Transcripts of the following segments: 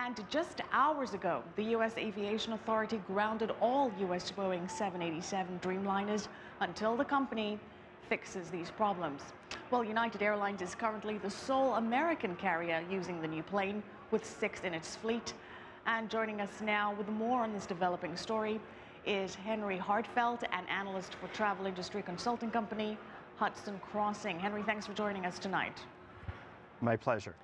And just hours ago, the U.S. Aviation Authority grounded all U.S. Boeing 787 Dreamliners until the company fixes these problems. Well, United Airlines is currently the sole American carrier using the new plane, with 6 in its fleet. And joining us now with more on this developing story is Henry Harteveldt, an analyst for travel industry consulting company Hudson Crossing. Henry, thanks for joining us tonight. My pleasure.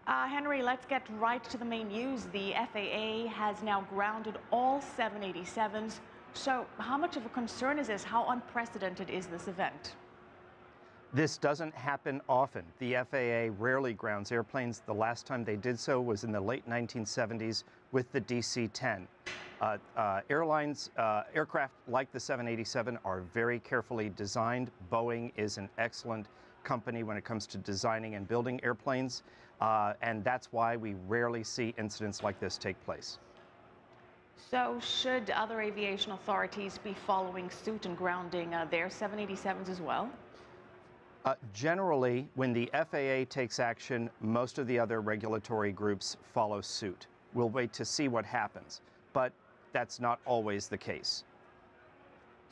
Henry, let's get right to the main news. The FAA has now grounded all 787s. So how much of a concern is this? How unprecedented is this event? This doesn't happen often. The FAA rarely grounds airplanes. The last time they did so was in the late 1970s with the DC-10. Aircraft like the 787 are very carefully designed. Boeing is an excellent company when it comes to designing and building airplanes, and that's why we rarely see incidents like this take place. So should other aviation authorities be following suit and grounding their 787s as well? Generally, when the FAA takes action, most of the other regulatory groups follow suit. We'll wait to see what happens, but that's not always the case.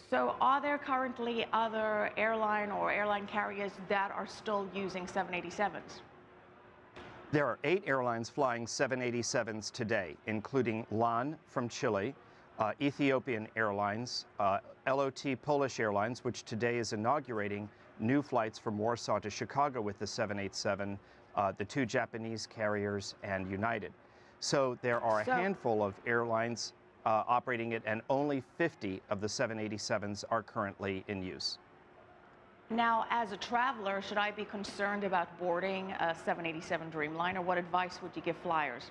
So are there currently other airline carriers that are still using 787s? There are 8 airlines flying 787s today, including LAN from Chile, Ethiopian Airlines, LOT Polish Airlines, which today is inaugurating new flights from Warsaw to Chicago with the 787, the 2 Japanese carriers, and United. So there are a handful of airlines operating it, and only 50 of the 787s are currently in use. Now, as a traveler, should I be concerned about boarding a 787 Dreamliner? What advice would you give flyers?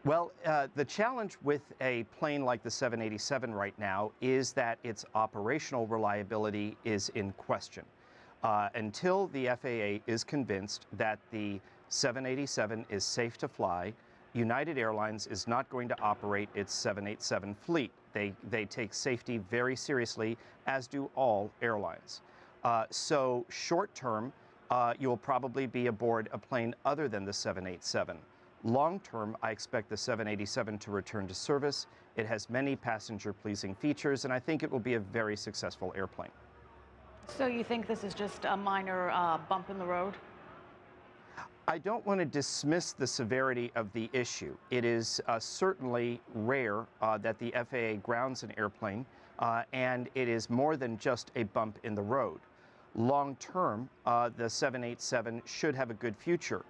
Well, the challenge with a plane like the 787 right now is that its operational reliability is in question. Until the FAA is convinced that the 787 is safe to fly, United Airlines is not going to operate its 787 fleet. They take safety very seriously, as do all airlines. So short term, you'll probably be aboard a plane other than the 787. Long term, I expect the 787 to return to service. It has many passenger-pleasing features, and I think it will be a very successful airplane. So you think this is just a minor bump in the road? I don't want to dismiss the severity of the issue. It is certainly rare that the FAA grounds an airplane, and it is more than just a bump in the road. Long term, the 787 should have a good future.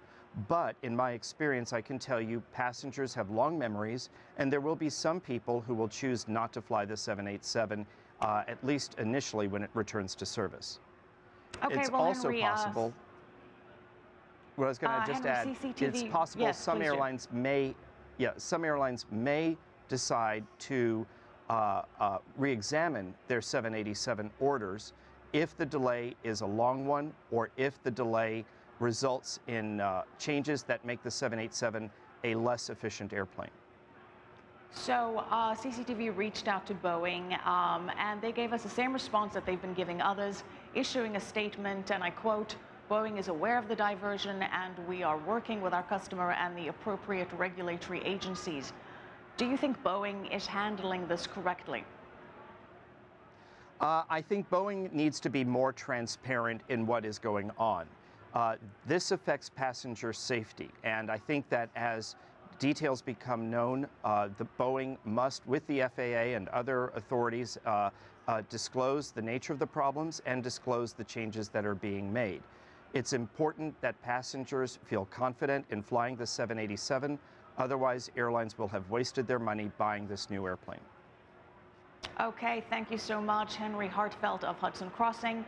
But in my experience, I can tell you passengers have long memories, and there will be some people who will choose not to fly the 787, at least initially when it returns to service. Okay, it's well, also Henry, possible. What I was going to just add, it's possible some airlines may decide to re-examine their 787 orders if the delay is a long one, or if the delay results in changes that make the 787 a less efficient airplane. So CCTV reached out to Boeing, and they gave us the same response that they've been giving others, issuing a statement, and I quote, "Boeing is aware of the diversion, and we are working with our customer and the appropriate regulatory agencies." Do you think Boeing is handling this correctly? I think Boeing needs to be more transparent in what is going on. This affects passenger safety, and I think that as details become known, the Boeing must, with the FAA and other authorities, disclose the nature of the problems and disclose the changes that are being made. It's important that passengers feel confident in flying the 787, otherwise airlines will have wasted their money buying this new airplane. Okay, thank you so much, Henry Harteveldt of Hudson Crossing.